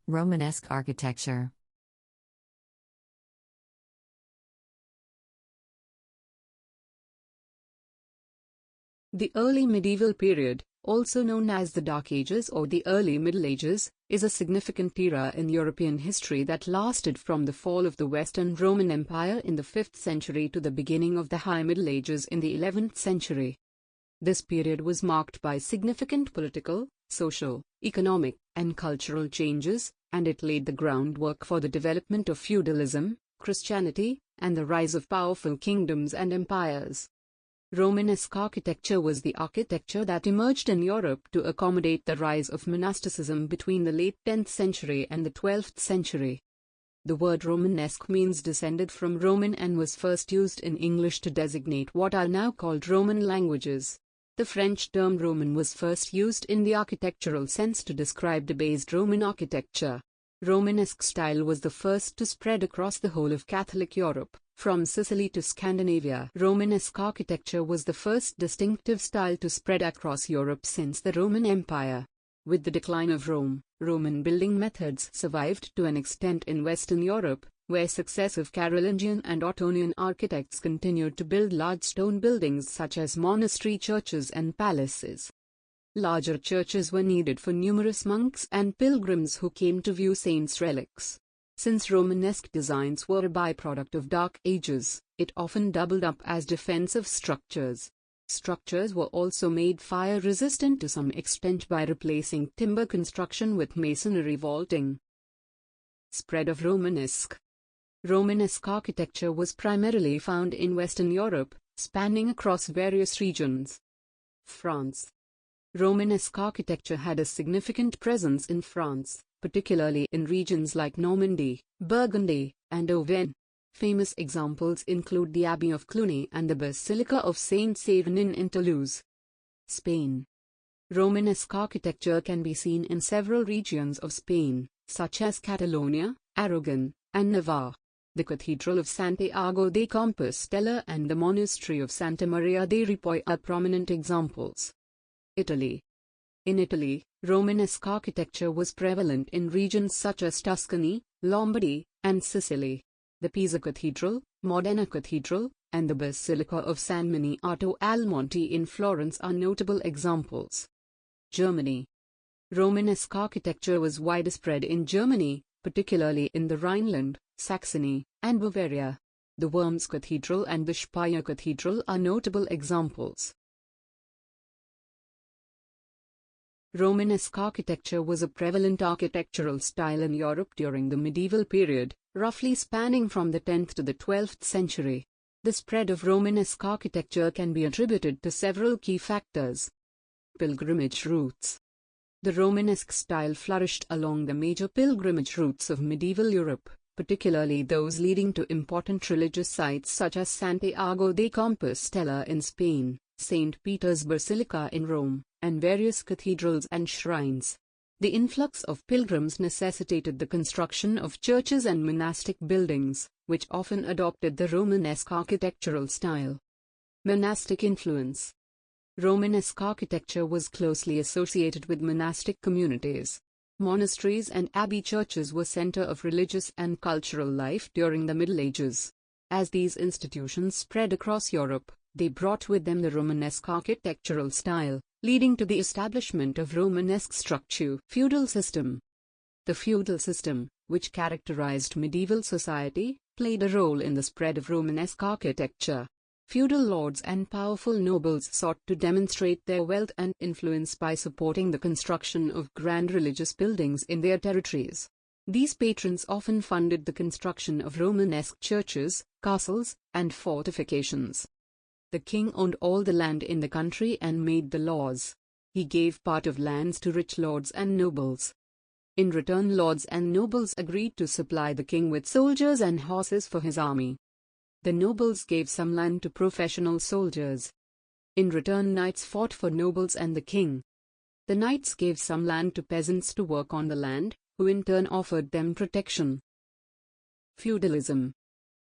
Romanesque architecture. The early medieval period, also known as the Dark Ages or the early Middle Ages, is a significant era in European history that lasted from the fall of the Western Roman Empire in the 5th century to the beginning of the High Middle Ages in the 11th century. This period was marked by significant political, social, economic, and cultural changes, and it laid the groundwork for the development of feudalism, Christianity, and the rise of powerful kingdoms and empires. Romanesque architecture was the architecture that emerged in Europe to accommodate the rise of monasticism between the late 10th century and the 12th century. The word Romanesque means descended from Roman and was first used in English to designate what are now called Roman languages. The French term Roman was first used in the architectural sense to describe debased Roman architecture. Romanesque style was the first to spread across the whole of Catholic Europe, from Sicily to Scandinavia. Romanesque architecture was the first distinctive style to spread across Europe since the Roman Empire. With the decline of Rome, Roman building methods survived to an extent in Western Europe, where successive Carolingian and Ottonian architects continued to build large stone buildings such as monastery churches and palaces. Larger churches were needed for numerous monks and pilgrims who came to view saints' relics. Since Romanesque designs were a byproduct of Dark Ages, it often doubled up as defensive structures. Structures were also made fire-resistant to some extent by replacing timber construction with masonry vaulting. Spread of Romanesque. Romanesque architecture was primarily found in Western Europe, spanning across various regions. France. Romanesque architecture had a significant presence in France, particularly in regions like Normandy, Burgundy, and Auvergne. Famous examples include the Abbey of Cluny and the Basilica of Saint Savenin in Toulouse. Spain. Romanesque architecture can be seen in several regions of Spain, such as Catalonia, Aragon, and Navarre. The Cathedral of Santiago de Compostela and the Monastery of Santa Maria de Ripoll are prominent examples. Italy. In Italy, Romanesque architecture was prevalent in regions such as Tuscany, Lombardy, and Sicily. The Pisa Cathedral, Modena Cathedral, and the Basilica of San Miniato al Monte in Florence are notable examples. Germany. Romanesque architecture was widespread in Germany, particularly in the Rhineland, Saxony, and Bavaria. The Worms Cathedral and the Speyer Cathedral are notable examples. Romanesque architecture was a prevalent architectural style in Europe during the medieval period, roughly spanning from the 10th to the 12th century. The spread of Romanesque architecture can be attributed to several key factors. Pilgrimage routes. The Romanesque style flourished along the major pilgrimage routes of medieval Europe, particularly those leading to important religious sites such as Santiago de Compostela in Spain, St. Peter's Basilica in Rome, and various cathedrals and shrines. The influx of pilgrims necessitated the construction of churches and monastic buildings, which often adopted the Romanesque architectural style. Monastic influence. Romanesque architecture was closely associated with monastic communities. Monasteries and abbey churches were center of religious and cultural life during the Middle Ages. As these institutions spread across Europe, they brought with them the Romanesque architectural style, leading to the establishment of Romanesque structure. Feudal system. The feudal system, which characterized medieval society, played a role in the spread of Romanesque architecture. Feudal lords and powerful nobles sought to demonstrate their wealth and influence by supporting the construction of grand religious buildings in their territories. These patrons often funded the construction of Romanesque churches, castles, and fortifications. The king owned all the land in the country and made the laws. He gave part of lands to rich lords and nobles. In return, lords and nobles agreed to supply the king with soldiers and horses for his army. The nobles gave some land to professional soldiers. In return, knights fought for nobles and the king. The knights gave some land to peasants to work on the land, who in turn offered them protection. Feudalism.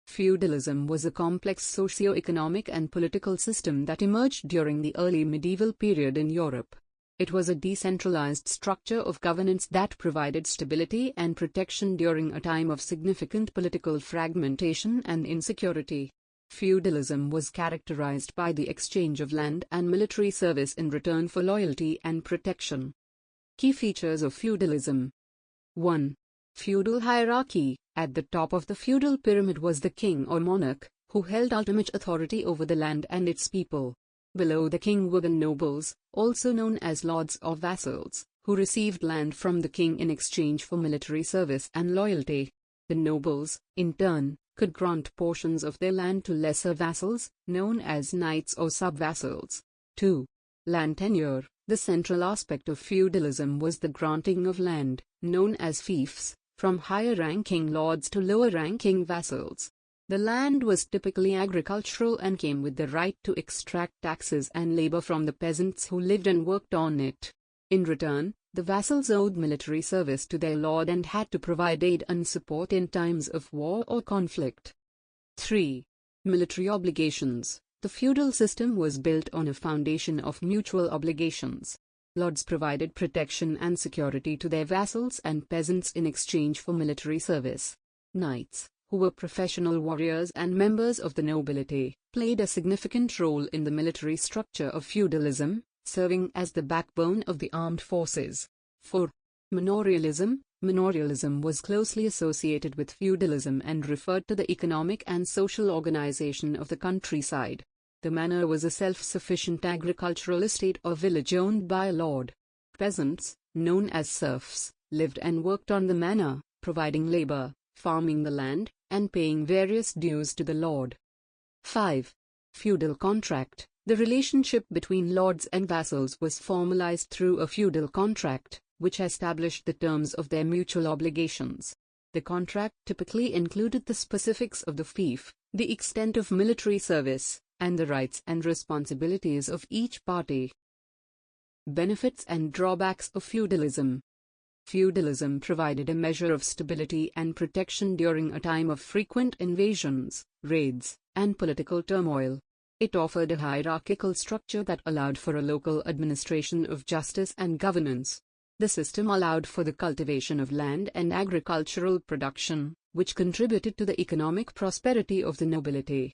Feudalism was a complex socio-economic and political system that emerged during the early medieval period in Europe. It was a decentralized structure of governance that provided stability and protection during a time of significant political fragmentation and insecurity. Feudalism was characterized by the exchange of land and military service in return for loyalty and protection. Key features of feudalism. 1. Feudal hierarchy. At the top of the feudal pyramid was the king or monarch, who held ultimate authority over the land and its people. Below the king were the nobles, also known as lords or vassals, who received land from the king in exchange for military service and loyalty. The nobles, in turn, could grant portions of their land to lesser vassals, known as knights or sub-vassals. 2. Land tenure. The central aspect of feudalism was the granting of land, known as fiefs, from higher-ranking lords to lower-ranking vassals. The land was typically agricultural and came with the right to extract taxes and labor from the peasants who lived and worked on it. In return, the vassals owed military service to their lord and had to provide aid and support in times of war or conflict. 3. Military obligations. The feudal system was built on a foundation of mutual obligations. Lords provided protection and security to their vassals and peasants in exchange for military service. Knights, who were professional warriors and members of the nobility, played a significant role in the military structure of feudalism, serving as the backbone of the armed forces. 4. Manorialism. Manorialism was closely associated with feudalism and referred to the economic and social organization of the countryside. The manor was a self-sufficient agricultural estate or village owned by a lord. Peasants, known as serfs, lived and worked on the manor, providing labor, farming the land, and paying various dues to the lord. 5. Feudal contract. The relationship between lords and vassals was formalized through a feudal contract, which established the terms of their mutual obligations. The contract typically included the specifics of the fief, the extent of military service, and the rights and responsibilities of each party. Benefits and drawbacks of feudalism. Feudalism provided a measure of stability and protection during a time of frequent invasions, raids, and political turmoil. It offered a hierarchical structure that allowed for a local administration of justice and governance. The system allowed for the cultivation of land and agricultural production, which contributed to the economic prosperity of the nobility.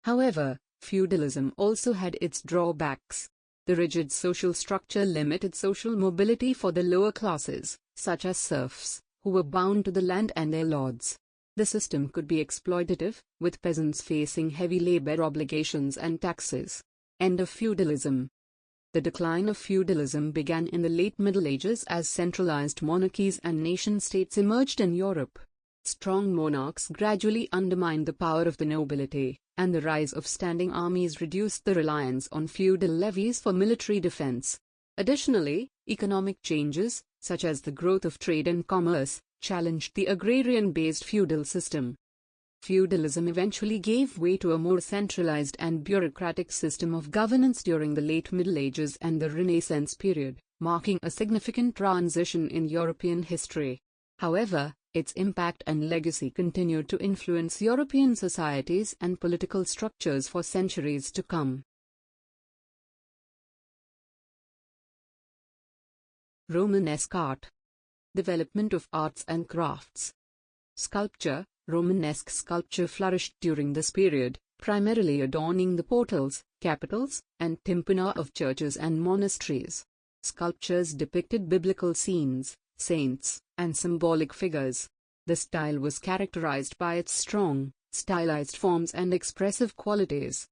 However, feudalism also had its drawbacks. The rigid social structure limited social mobility for the lower classes, such as serfs, who were bound to the land and their lords. The system could be exploitative, with peasants facing heavy labor obligations and taxes. End of feudalism. The decline of feudalism began in the late Middle Ages as centralized monarchies and nation-states emerged in Europe. Strong monarchs gradually undermined the power of the nobility, and the rise of standing armies reduced the reliance on feudal levies for military defense. Additionally, economic changes, such as the growth of trade and commerce, challenged the agrarian-based feudal system. Feudalism eventually gave way to a more centralized and bureaucratic system of governance during the late Middle Ages and the Renaissance period, marking a significant transition in European history. However, its impact and legacy continued to influence European societies and political structures for centuries to come. Romanesque art. Development of arts and crafts. Sculpture. Romanesque sculpture flourished during this period, primarily adorning the portals, capitals, and tympana of churches and monasteries. Sculptures depicted biblical scenes, saints, and symbolic figures. The style was characterized by its strong, stylized forms and expressive qualities.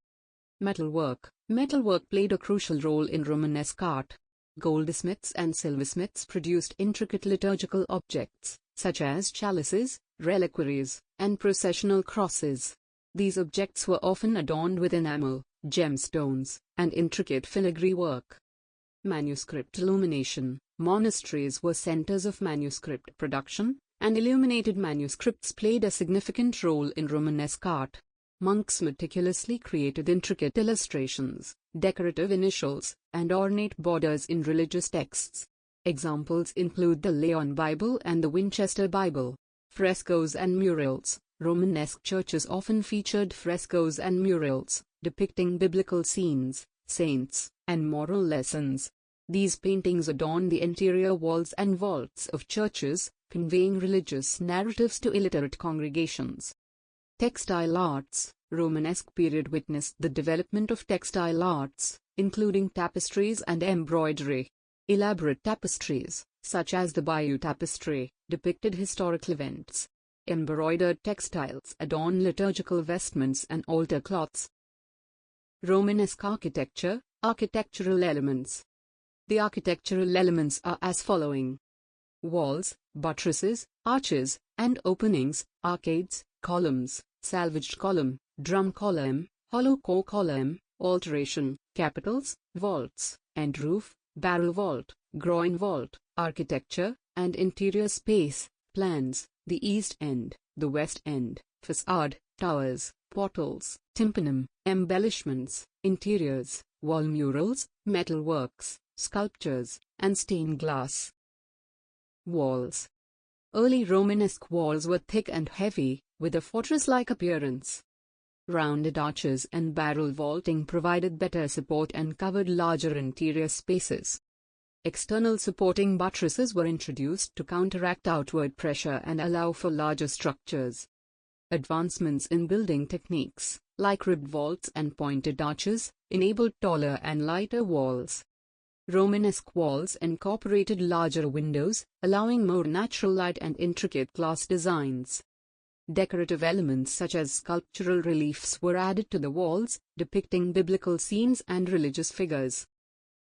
Metalwork. Metalwork played a crucial role in Romanesque art. Goldsmiths and silversmiths produced intricate liturgical objects, such as chalices, reliquaries, and processional crosses. These objects were often adorned with enamel, gemstones, and intricate filigree work. Manuscript illumination. Monasteries were centers of manuscript production, and illuminated manuscripts played a significant role in Romanesque art. Monks meticulously created intricate illustrations, decorative initials, and ornate borders in religious texts. Examples include the Leon Bible and the Winchester Bible. Frescoes and murals. Romanesque churches often featured frescoes and murals, depicting biblical scenes, saints, and moral lessons. These paintings adorn the interior walls and vaults of churches, conveying religious narratives to illiterate congregations. Textile arts. Romanesque period witnessed the development of textile arts, including tapestries and embroidery. Elaborate tapestries, such as the Bayeux tapestry, depicted historical events. Embroidered textiles adorn liturgical vestments and altar cloths. Romanesque architecture. Architectural elements. The architectural elements are as following: walls, buttresses, arches, and openings, arcades, columns, salvaged column, drum column, hollow core column, alteration, capitals, vaults, end roof, barrel vault, groin vault, architecture, and interior space, plans, the east end, the west end, facade, towers, portals, tympanum, embellishments, interiors, wall murals, metalworks, sculptures, and stained glass. Walls. Early Romanesque walls were thick and heavy, with a fortress-like appearance. Rounded arches and barrel vaulting provided better support and covered larger interior spaces. External supporting buttresses were introduced to counteract outward pressure and allow for larger structures. Advancements in building techniques, like ribbed vaults and pointed arches, enabled taller and lighter walls. Romanesque walls incorporated larger windows, allowing more natural light and intricate glass designs. Decorative elements such as sculptural reliefs were added to the walls, depicting biblical scenes and religious figures.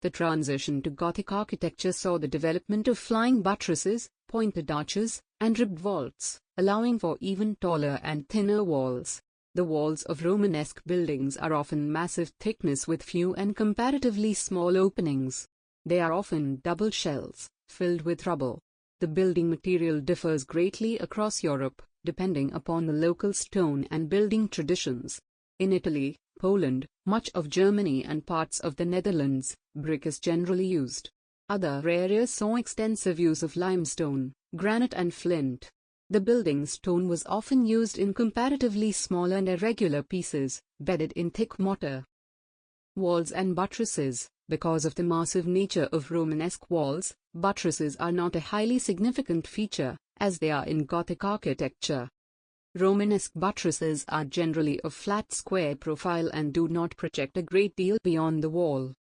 The transition to Gothic architecture saw the development of flying buttresses, pointed arches, and ribbed vaults, allowing for even taller and thinner walls. The walls of Romanesque buildings are often massive thickness with few and comparatively small openings. They are often double shells, filled with rubble. The building material differs greatly across Europe, depending upon the local stone and building traditions. In Italy, Poland, much of Germany and parts of the Netherlands, brick is generally used. Other areas saw extensive use of limestone, granite and flint. The building stone was often used in comparatively small and irregular pieces, bedded in thick mortar. Walls and buttresses. Because of the massive nature of Romanesque walls, buttresses are not a highly significant feature, as they are in Gothic architecture. Romanesque buttresses are generally of flat square profile and do not project a great deal beyond the wall.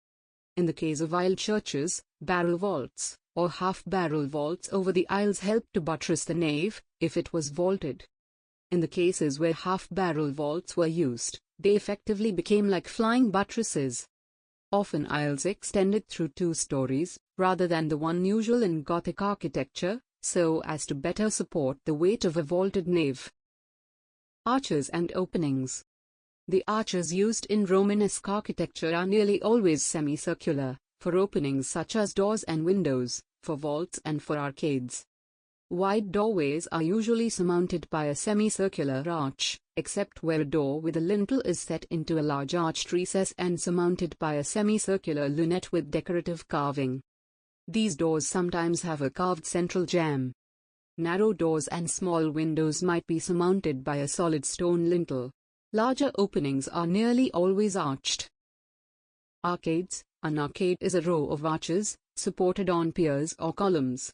In the case of aisle churches, barrel vaults, or half-barrel vaults over the aisles helped to buttress the nave, if it was vaulted. In the cases where half-barrel vaults were used, they effectively became like flying buttresses. Often aisles extended through 2 stories, rather than the one usual in Gothic architecture, so as to better support the weight of a vaulted nave. Arches and openings. The arches used in Romanesque architecture are nearly always semicircular, for openings such as doors and windows, for vaults and for arcades. Wide doorways are usually surmounted by a semicircular arch, except where a door with a lintel is set into a large arched recess and surmounted by a semicircular lunette with decorative carving. These doors sometimes have a carved central jamb. Narrow doors and small windows might be surmounted by a solid stone lintel. Larger openings are nearly always arched. Arcades. An arcade is a row of arches, supported on piers or columns.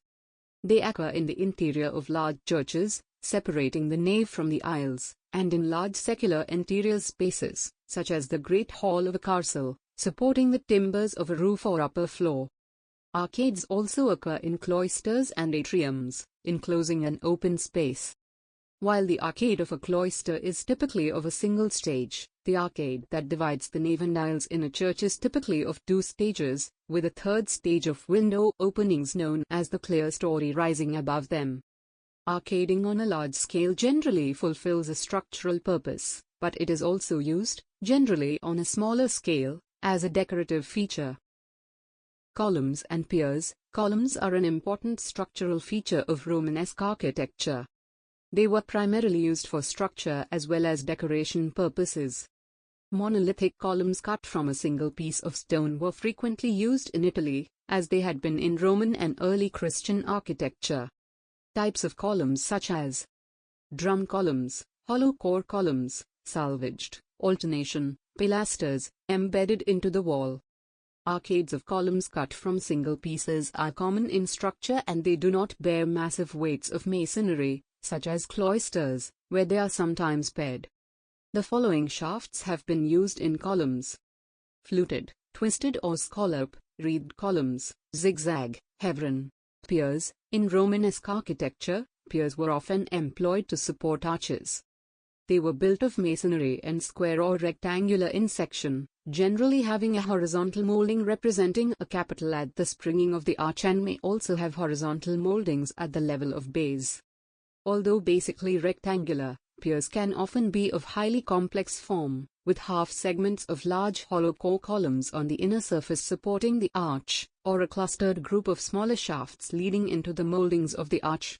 They occur in the interior of large churches, separating the nave from the aisles, and in large secular interior spaces, such as the Great Hall of a castle, supporting the timbers of a roof or upper floor. Arcades also occur in cloisters and atriums, enclosing an open space. While the arcade of a cloister is typically of a single stage, the arcade that divides the nave and aisles in a church is typically of 2 stages, with a 3rd stage of window openings known as the clerestory rising above them. Arcading on a large scale generally fulfills a structural purpose, but it is also used, generally on a smaller scale, as a decorative feature. Columns and piers. Columns are an important structural feature of Romanesque architecture. They were primarily used for structure as well as decoration purposes. Monolithic columns cut from a single piece of stone were frequently used in Italy, as they had been in Roman and early Christian architecture. Types of columns such as drum columns, hollow core columns, salvaged, alternation, pilasters, embedded into the wall. Arcades of columns cut from single pieces are common in structure, and they do not bear massive weights of masonry, such as cloisters, where they are sometimes paired. The following shafts have been used in columns: fluted, twisted or scallop, wreathed columns, zigzag, chevron. Piers. In Romanesque architecture, piers were often employed to support arches. They were built of masonry and square or rectangular in section, generally having a horizontal molding representing a capital at the springing of the arch, and may also have horizontal moldings at the level of base. Although basically rectangular, piers can often be of highly complex form, with half segments of large hollow core columns on the inner surface supporting the arch, or a clustered group of smaller shafts leading into the moldings of the arch.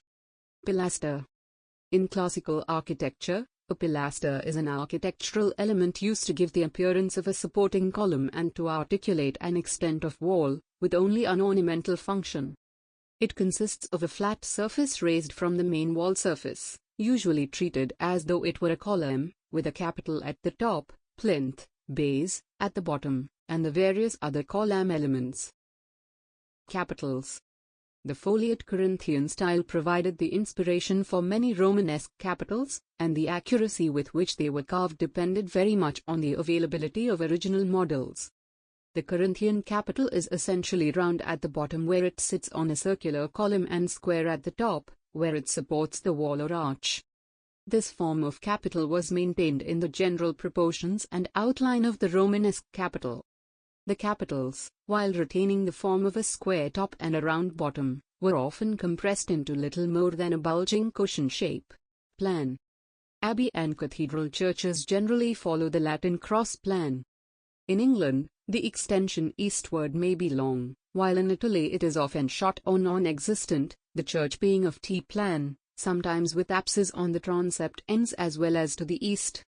Pilaster. In classical architecture, a pilaster is an architectural element used to give the appearance of a supporting column and to articulate an extent of wall, with only an ornamental function. It consists of a flat surface raised from the main wall surface, usually treated as though it were a column, with a capital at the top, plinth, base, at the bottom, and the various other column elements. Capitals. The foliate Corinthian style provided the inspiration for many Romanesque capitals, and the accuracy with which they were carved depended very much on the availability of original models. The Corinthian capital is essentially round at the bottom, where it sits on a circular column, and square at the top, where it supports the wall or arch. This form of capital was maintained in the general proportions and outline of the Romanesque capital. The capitals, while retaining the form of a square top and a round bottom, were often compressed into little more than a bulging cushion shape. Plan. Abbey and cathedral churches generally follow the Latin cross plan. In England, the extension eastward may be long, while in Italy it is often short or non-existent, the church being of T-plan, sometimes with apses on the transept ends as well as to the east.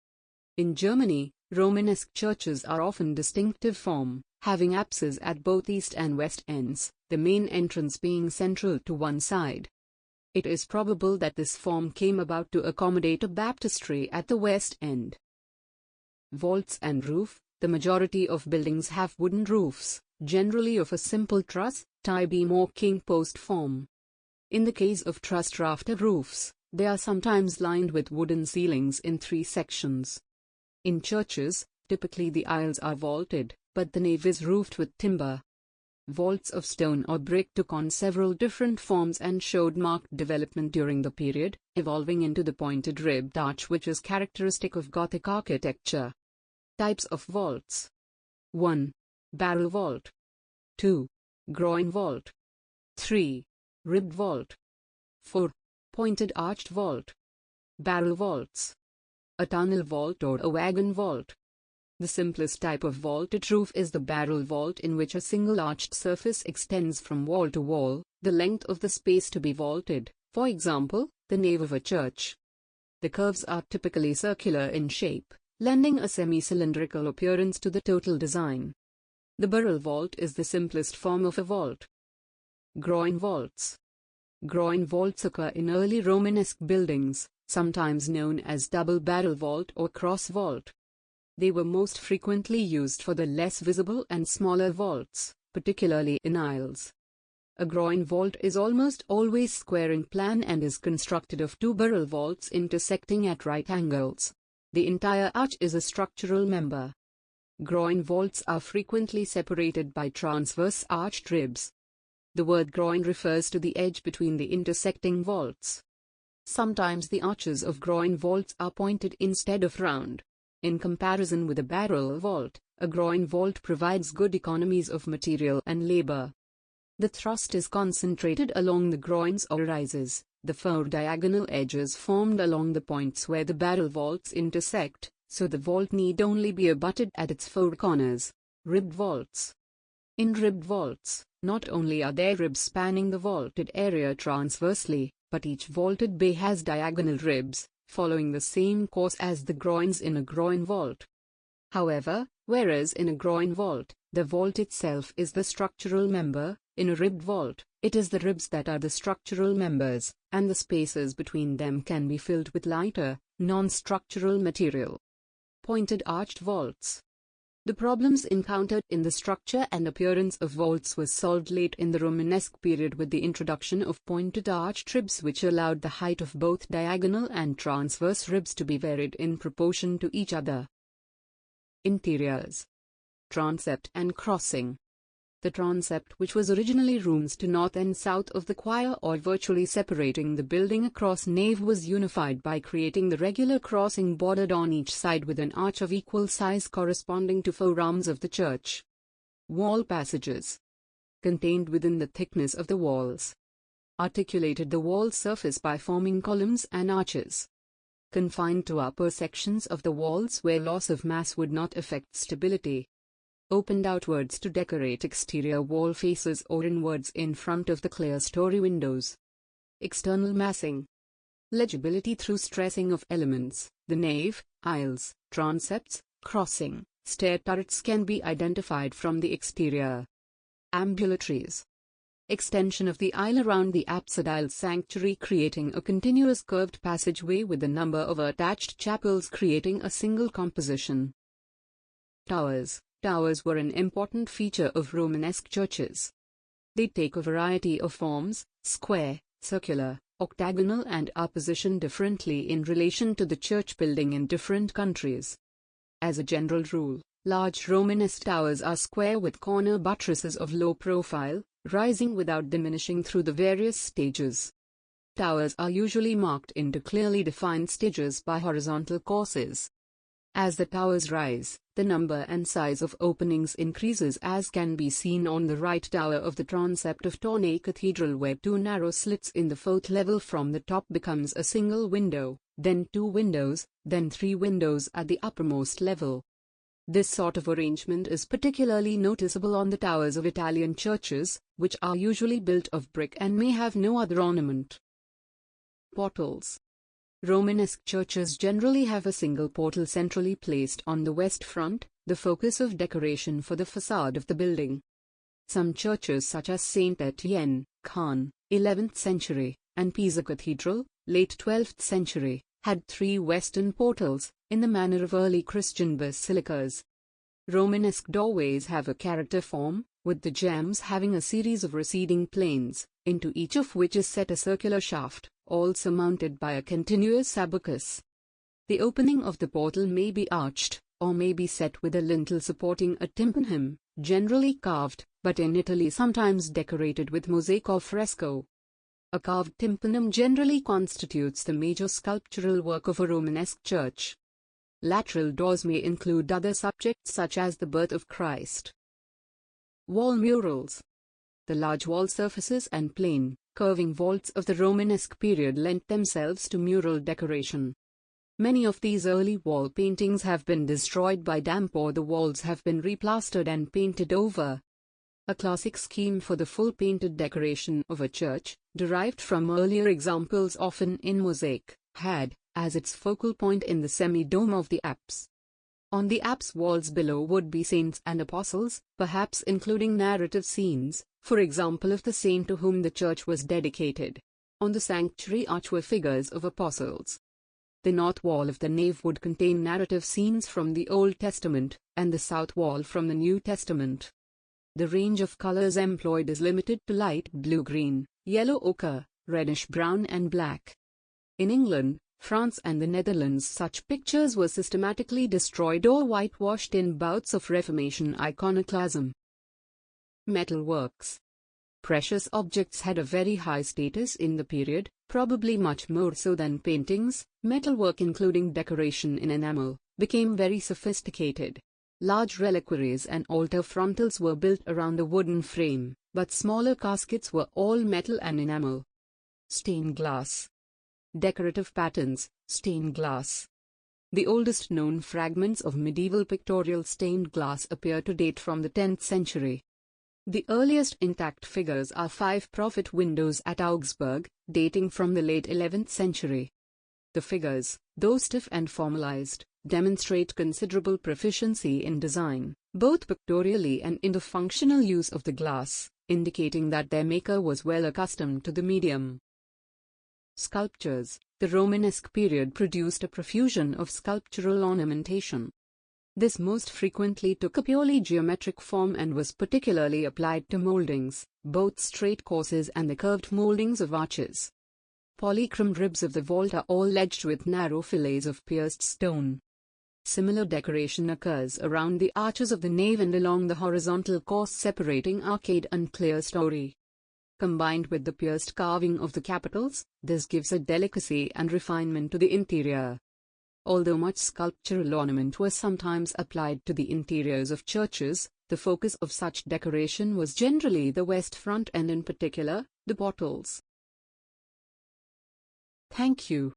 In Germany, Romanesque churches are often distinctive form, having apses at both east and west ends, the main entrance being central to one side. It is probable that this form came about to accommodate a baptistry at the west end. Vaults and roof. The majority of buildings have wooden roofs, generally of a simple truss, tie-beam or king-post form. In the case of trussed rafter roofs, they are sometimes lined with wooden ceilings in 3 sections. In churches, typically the aisles are vaulted, but the nave is roofed with timber. Vaults of stone or brick took on several different forms and showed marked development during the period, evolving into the pointed ribbed arch which is characteristic of Gothic architecture. Types of vaults. 1. Barrel vault. 2. Groin vault. 3. Ribbed vault. 4. Pointed arched vault. Barrel vaults. A tunnel vault or a wagon vault. The simplest type of vaulted roof is the barrel vault, in which a single arched surface extends from wall to wall, the length of the space to be vaulted, for example, the nave of a church. The curves are typically circular in shape, lending a semi-cylindrical appearance to the total design. The barrel vault is the simplest form of a vault. Groin vaults. Groin vaults occur in early Romanesque buildings, sometimes known as double barrel vault or cross vault. They were most frequently used for the less visible and smaller vaults, particularly in aisles. A groin vault is almost always square in plan and is constructed of 2 barrel vaults intersecting at right angles. The entire arch is a structural member. Groin vaults are frequently separated by transverse arched ribs. The word groin refers to the edge between the intersecting vaults. Sometimes the arches of groin vaults are pointed instead of round. In comparison with a barrel vault, a groin vault provides good economies of material and labor. The thrust is concentrated along the groins or rises, the 4 diagonal edges formed along the points where the barrel vaults intersect, so the vault need only be abutted at its 4 corners. Ribbed vaults. In ribbed vaults, not only are there ribs spanning the vaulted area transversely, but each vaulted bay has diagonal ribs, following the same course as the groins in a groin vault. However, whereas in a groin vault, the vault itself is the structural member, in a ribbed vault, it is the ribs that are the structural members, and the spaces between them can be filled with lighter, non-structural material. Pointed arched vaults. The problems encountered in the structure and appearance of vaults were solved late in the Romanesque period with the introduction of pointed arched ribs, which allowed the height of both diagonal and transverse ribs to be varied in proportion to each other. Interiors. Transept and crossing. The transept, which was originally rooms to north and south of the choir or virtually separating the building across nave, was unified by creating the regular crossing bordered on each side with an arch of equal size corresponding to 4 arms of the church. Wall passages. Contained within the thickness of the walls. Articulated the wall surface by forming columns and arches. Confined to upper sections of the walls where loss of mass would not affect stability. Opened outwards to decorate exterior wall faces or inwards in front of the clerestory windows. External massing. Legibility through stressing of elements. The nave, aisles, transepts, crossing, stair turrets can be identified from the exterior. Ambulatories. Extension of the aisle around the apsidal sanctuary, creating a continuous curved passageway with a number of attached chapels creating a single composition. Towers. Towers were an important feature of Romanesque churches. They take a variety of forms: square, circular, octagonal, and are positioned differently in relation to the church building in different countries. As a general rule, large Romanesque towers are square with corner buttresses of low profile, rising without diminishing through the various stages. Towers are usually marked into clearly defined stages by horizontal courses. As the towers rise, the number and size of openings increases, as can be seen on the right tower of the transept of Tournai Cathedral, where 2 narrow slits in the 4th level from the top becomes a single window, then 2 windows, then 3 windows at the uppermost level. This sort of arrangement is particularly noticeable on the towers of Italian churches, which are usually built of brick and may have no other ornament. Portals. Romanesque churches generally have a single portal centrally placed on the west front, the focus of decoration for the facade of the building. Some churches such as Saint Etienne, Caen, 11th century, and Pisa Cathedral, late 12th century, had 3 western portals, in the manner of early Christian basilicas. Romanesque doorways have a character form, with the jambs having a series of receding planes, into each of which is set a circular shaft, all surmounted by a continuous abacus. The opening of the portal may be arched, or may be set with a lintel supporting a tympanum, generally carved, but in Italy sometimes decorated with mosaic or fresco. A carved tympanum generally constitutes the major sculptural work of a Romanesque church. Lateral doors may include other subjects such as the birth of Christ. Wall murals. The large wall surfaces and plain, curving vaults of the Romanesque period lent themselves to mural decoration. Many of these early wall paintings have been destroyed by damp, or the walls have been replastered and painted over. A classic scheme for the full painted decoration of a church, derived from earlier examples often in mosaic, had, as its focal point in the semi-dome of the apse. On the apse walls below would be saints and apostles, perhaps including narrative scenes, for example of the saint to whom the church was dedicated. On the sanctuary arch were figures of apostles. The north wall of the nave would contain narrative scenes from the Old Testament, and the south wall from the New Testament. The range of colors employed is limited to light blue-green, yellow ochre, reddish-brown and black. In England, France and the Netherlands, such pictures were systematically destroyed or whitewashed in bouts of Reformation iconoclasm. Metalworks. Precious objects had a very high status in the period, probably much more so than paintings. Metalwork, including decoration in enamel, became very sophisticated. Large reliquaries and altar frontals were built around a wooden frame, but smaller caskets were all metal and enamel. Stained glass. Decorative patterns, stained glass. The oldest known fragments of medieval pictorial stained glass appear to date from the 10th century. The earliest intact figures are 5 prophet windows at Augsburg, dating from the late 11th century. The figures, though stiff and formalized, demonstrate considerable proficiency in design, both pictorially and in the functional use of the glass, indicating that their maker was well accustomed to the medium. Sculptures. The Romanesque period produced a profusion of sculptural ornamentation. This most frequently took a purely geometric form and was particularly applied to moldings, both straight courses and the curved moldings of arches. Polychrome ribs of the vault are all edged with narrow fillets of pierced stone. Similar decoration occurs around the arches of the nave and along the horizontal course separating arcade and clerestory. Combined with the pierced carving of the capitals, this gives a delicacy and refinement to the interior. Although much sculptural ornament was sometimes applied to the interiors of churches, the focus of such decoration was generally the west front and in particular, the portals. Thank you.